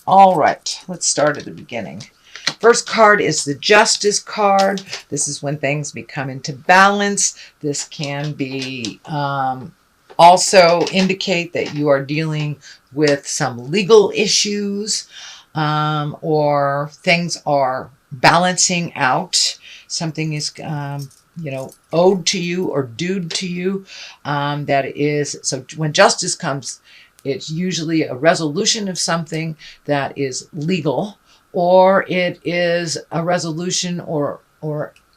All right, let's start at the beginning. First card is the Justice card. This is when things become into balance. This can be also indicate that you are dealing with some legal issues, or things are balancing out. Something is owed to you or due to you. That is, so when justice comes, it's usually a resolution of something that is legal, or it is a resolution or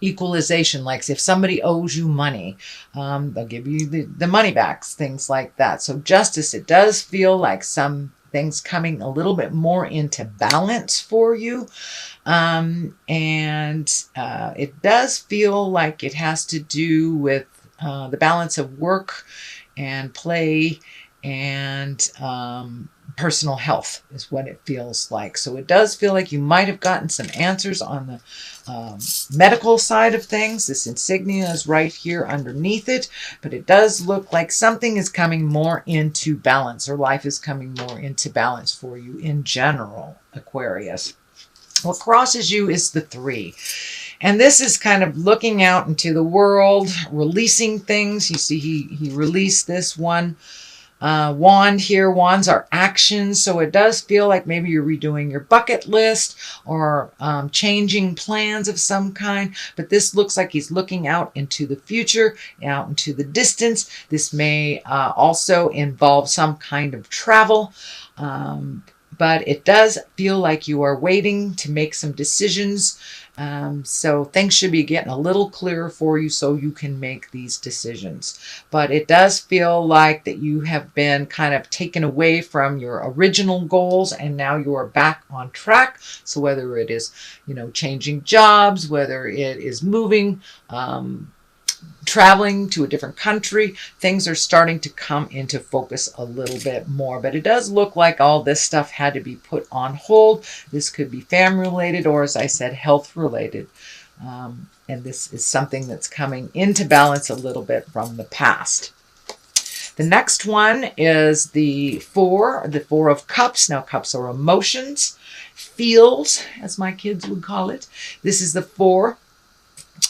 equalization. Like if somebody owes you money, they'll give you the money back, things like that. So justice, it does feel like some things coming a little bit more into balance for you. And it does feel like it has to do with the balance of work and play and personal health is what it feels like. So it does feel like you might have gotten some answers on the medical side of things. This insignia is right here underneath it, but it does look like something is coming more into balance, or life is coming more into balance for you in general, Aquarius. What crosses you is the 3. And this is kind of looking out into the world, releasing things. You see, he released this one wand here. Wands are actions, so it does feel like maybe you're redoing your bucket list or changing plans of some kind. But this looks like he's looking out into the future, out into the distance. This may also involve some kind of travel. But it does feel like you are waiting to make some decisions. So things should be getting a little clearer for you so you can make these decisions. But it does feel like that you have been kind of taken away from your original goals, and now you are back on track. So whether it is, changing jobs, whether it is moving, traveling to a different country, things are starting to come into focus a little bit more. But it does look like all this stuff had to be put on hold. This could be family related, or as I said, health related. And this is something that's coming into balance a little bit from the past. The next one is the 4 of Cups. Now, cups are emotions, feels, as my kids would call it. This is the 4.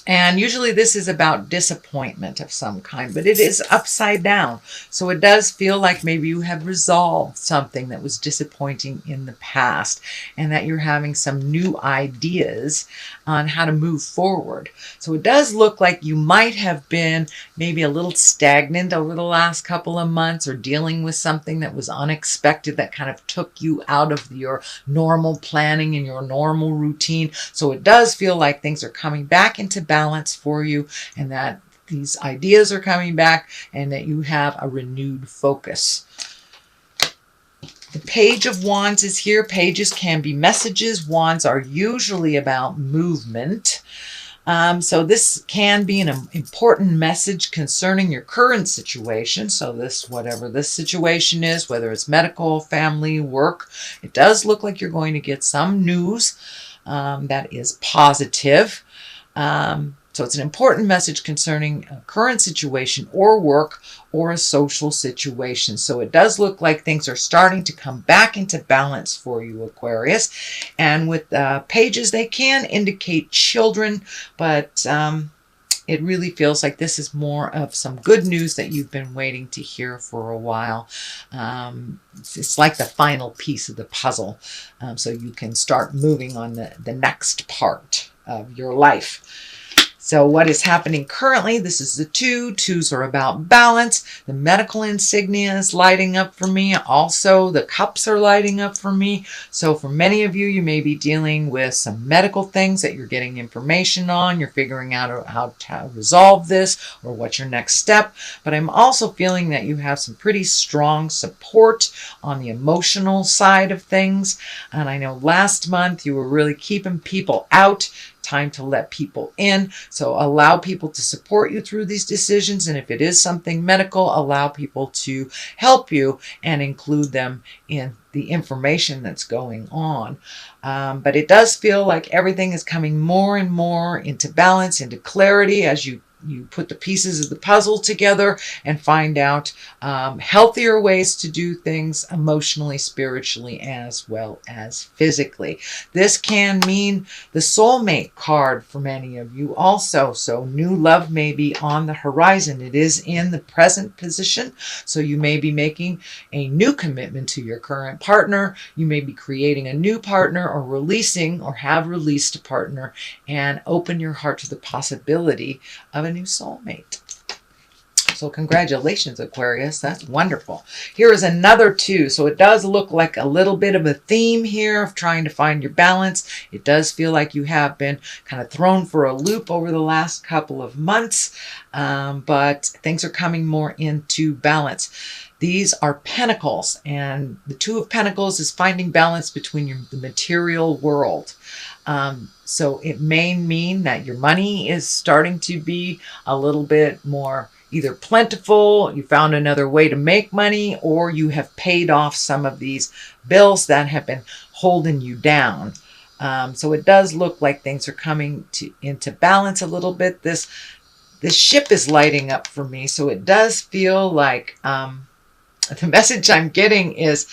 And usually this is about disappointment of some kind, but it is upside down. So it does feel like maybe you have resolved something that was disappointing in the past, and that you're having some new ideas on how to move forward. So it does look like you might have been maybe a little stagnant over the last couple of months, or dealing with something that was unexpected that kind of took you out of your normal planning and your normal routine. So it does feel like things are coming back into balance for you, and that these ideas are coming back, and that you have a renewed focus. The Page of Wands is here. Pages can be messages. Wands are usually about movement. So this can be an important message concerning your current situation. So whatever this situation is, whether it's medical, family, work, it does look like you're going to get some news that is positive. So it's an important message concerning a current situation or work or a social situation. So it does look like things are starting to come back into balance for you, Aquarius. And with pages, they can indicate children, but it really feels like this is more of some good news that you've been waiting to hear for a while. It's like the final piece of the puzzle, so you can start moving on the next part of your life. So what is happening currently, this is the 2. 2s are about balance. The medical insignia is lighting up for me. Also, the cups are lighting up for me. So for many of you, you may be dealing with some medical things that you're getting information on. You're figuring out how to resolve this or what's your next step. But I'm also feeling that you have some pretty strong support on the emotional side of things. And I know last month you were really keeping people out. Time to let people in. So allow people to support you through these decisions. And if it is something medical, allow people to help you and include them in the information that's going on. But it does feel like everything is coming more and more into balance, into clarity as you you put the pieces of the puzzle together and find out healthier ways to do things emotionally, spiritually, as well as physically. This can mean the soulmate card for many of you also. So new love may be on the horizon. It is in the present position. So you may be making a new commitment to your current partner. You may be creating a new partner, or releasing or have released a partner, and open your heart to the possibility of a new soulmate. So congratulations, Aquarius. That's wonderful. Here is another 2. So it does look like a little bit of a theme here of trying to find your balance. It does feel like you have been kind of thrown for a loop over the last couple of months, but things are coming more into balance. These are pentacles, and the 2 of Pentacles is finding balance between the material world. So it may mean that your money is starting to be a little bit more either plentiful, you found another way to make money, or you have paid off some of these bills that have been holding you down. So it does look like things are coming into balance a little bit. This ship is lighting up for me, so it does feel like the message I'm getting is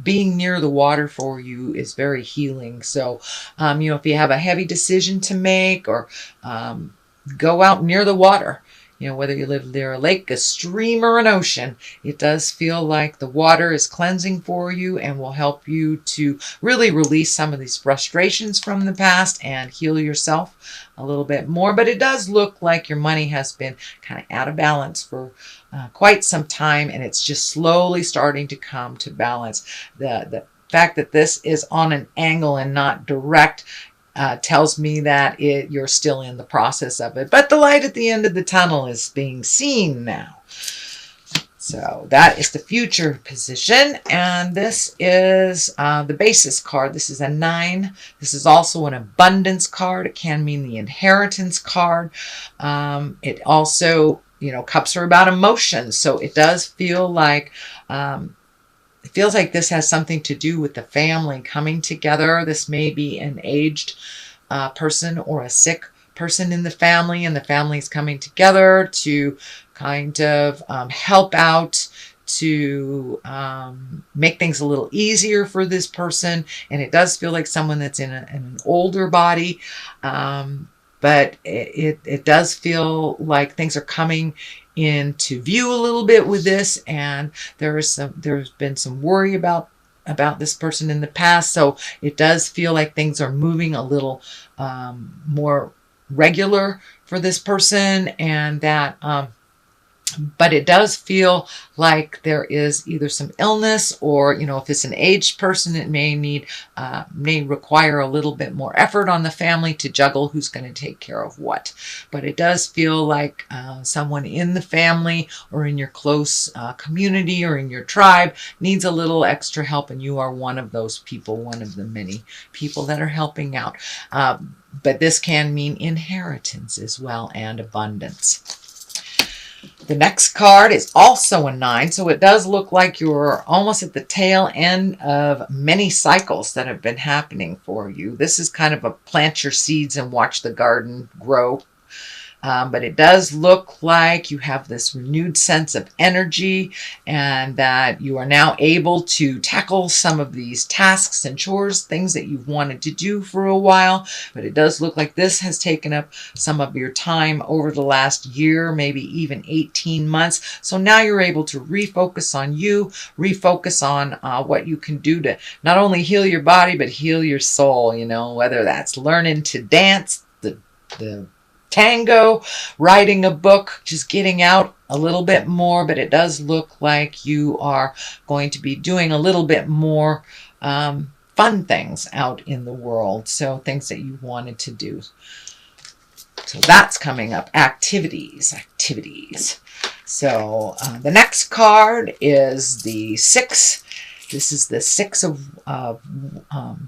being near the water for you is very healing. So, if you have a heavy decision to make, or go out near the water, whether you live near a lake, a stream, or an ocean, it does feel like the water is cleansing for you and will help you to really release some of these frustrations from the past and heal yourself a little bit more. But it does look like your money has been kind of out of balance for quite some time, and it's just slowly starting to come to balance. The fact that this is on an angle and not direct tells me that you're still in the process of it. But the light at the end of the tunnel is being seen now. So that is the future position. And this is the basis card. This is a 9. This is also an abundance card. It can mean the inheritance card. It also, cups are about emotions. So it does feel like it feels like this has something to do with the family coming together. This may be an aged person or a sick person in the family, and the family's coming together to kind of help out, to make things a little easier for this person. And it does feel like someone that's in an older body, but it does feel like things are coming into view a little bit with this, and there's been some worry about this person in the past. So it does feel like things are moving a little more regular for this person, and that but it does feel like there is either some illness, or if it's an aged person, it may require a little bit more effort on the family to juggle who's going to take care of what. But it does feel like someone in the family or in your close community or in your tribe needs a little extra help, and you are one of those people, one of the many people that are helping out. But this can mean inheritance as well, and abundance. The next card is also a 9, so it does look like you're almost at the tail end of many cycles that have been happening for you. This is kind of a plant your seeds and watch the garden grow. But it does look like you have this renewed sense of energy, and that you are now able to tackle some of these tasks and chores, things that you've wanted to do for a while. But it does look like this has taken up some of your time over the last year, maybe even 18 months. So now you're able to refocus on you, refocus on what you can do to not only heal your body, but heal your soul, whether that's learning to dance, the tango, writing a book, just getting out a little bit more. But it does look like you are going to be doing a little bit more fun things out in the world. So things that you wanted to do. So that's coming up. Activities. So the next card is the 6. This is the Six of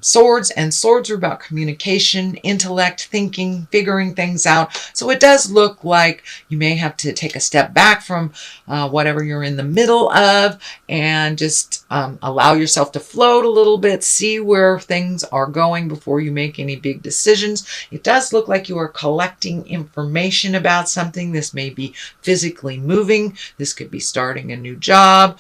Swords, and swords are about communication, intellect, thinking, figuring things out. So it does look like you may have to take a step back from whatever you're in the middle of and just allow yourself to float a little bit, see where things are going before you make any big decisions. It does look like you are collecting information about something. This may be physically moving. This could be starting a new job.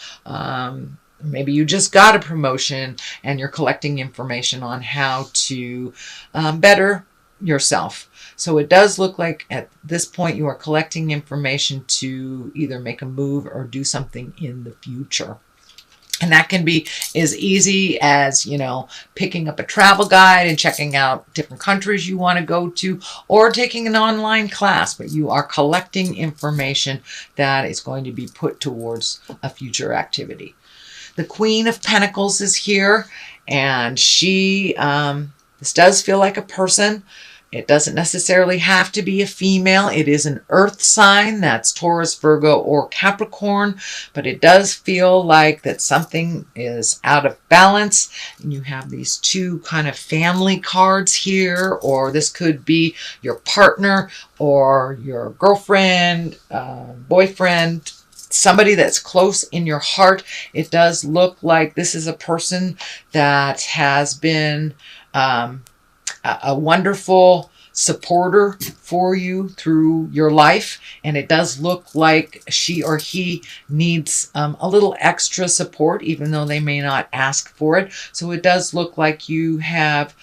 Maybe you just got a promotion and you're collecting information on how to better yourself. So it does look like at this point you are collecting information to either make a move or do something in the future. And that can be as easy as, you know, picking up a travel guide and checking out different countries you want to go to, or taking an online class, but you are collecting information that is going to be put towards a future activity. The Queen of Pentacles is here, and she, this does feel like a person. It doesn't necessarily have to be a female. It is an earth sign. That's Taurus, Virgo, or Capricorn. But it does feel like that something is out of balance. And you have these two kind of family cards here. Or this could be your partner or your girlfriend, boyfriend, somebody that's close in your heart. It does look like this is a person that has been a wonderful supporter for you through your life. And it does look like she or he needs a little extra support, even though they may not ask for it. So it does look like you have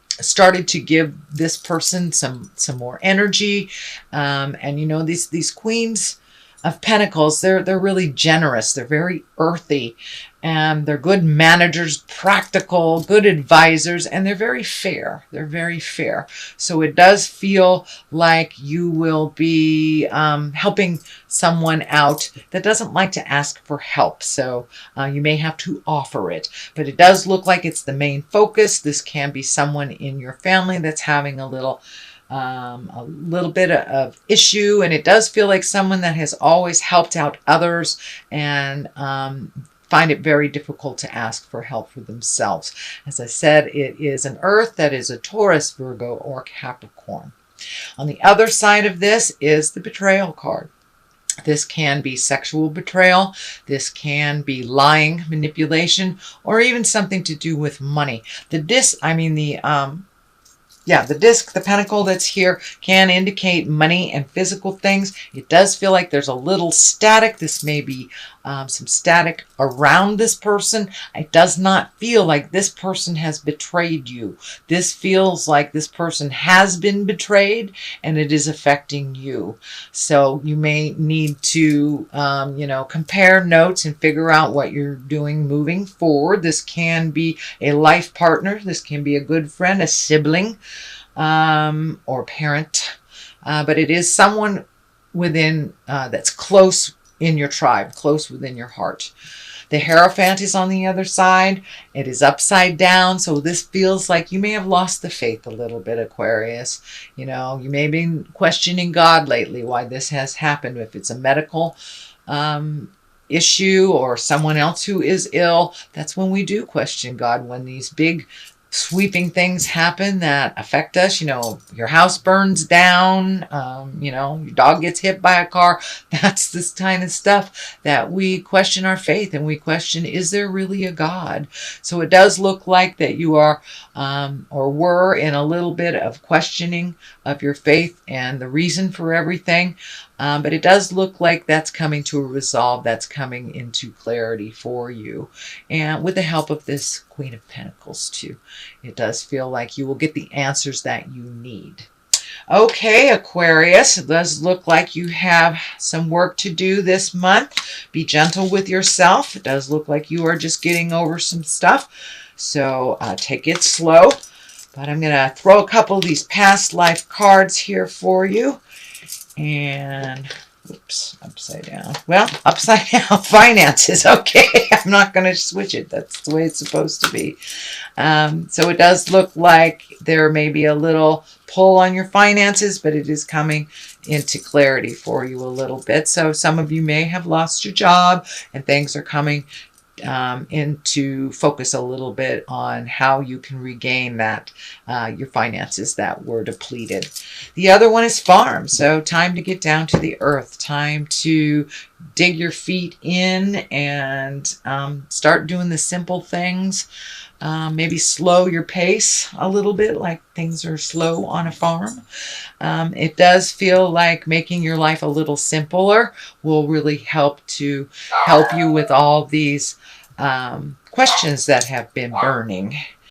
started to give this person some more energy. And you know, these queens of Pentacles, they're really generous. They're very earthy, and they're good managers, practical, good advisors, and they're very fair. They're very fair. So it does feel like you will be helping someone out that doesn't like to ask for help. So you may have to offer it, but it does look like it's the main focus. This can be someone in your family that's having a little bit of issue, and it does feel like someone that has always helped out others and find it very difficult to ask for help for themselves. As I said, it is an earth that is a Taurus, Virgo, or Capricorn. On the other side of this is the betrayal card. This can be sexual betrayal. This can be lying, manipulation, or even something to do with money. The disc, the pentacle that's here can indicate money and physical things. It does feel like there's a little static. This may be some static around this person. It does not feel like this person has betrayed you. This feels like this person has been betrayed and it is affecting you. So you may need to, compare notes and figure out what you're doing moving forward. This can be a life partner. This can be a good friend, a sibling, or parent. But it is someone within that's close in your tribe, close within your heart. The Hierophant is on the other side. It is upside down. So this feels like you may have lost the faith a little bit, Aquarius. You know, you may have been questioning God lately, why this has happened. If it's a medical issue or someone else who is ill, that's when we do question God, when these big sweeping things happen that affect us. You know, your house burns down, your dog gets hit by a car. That's this kind of stuff that we question our faith and we question, is there really a God? So it does look like that you are or were in a little bit of questioning of your faith and the reason for everything. But it does look like that's coming to a resolve, that's coming into clarity for you. And with the help of this Queen of Pentacles too. It does feel like you will get the answers that you need. Okay, Aquarius, it does look like you have some work to do this month. Be gentle with yourself. It does look like you are just getting over some stuff. So take it slow. But I'm going to throw a couple of these past life cards here for you. And, oops, upside down. Well, upside down finances. Okay, I'm not going to switch it. That's the way it's supposed to be. So it does look like there may be a little pull on your finances, but it is coming into clarity for you a little bit. So some of you may have lost your job and things are coming into focus a little bit on how you can regain that your finances that were depleted. The other one is farm. So time to get down to the earth, time to dig your feet in and start doing the simple things. Maybe slow your pace a little bit, like things are slow on a farm. It does feel like making your life a little simpler will really help you with all these questions that have been burning.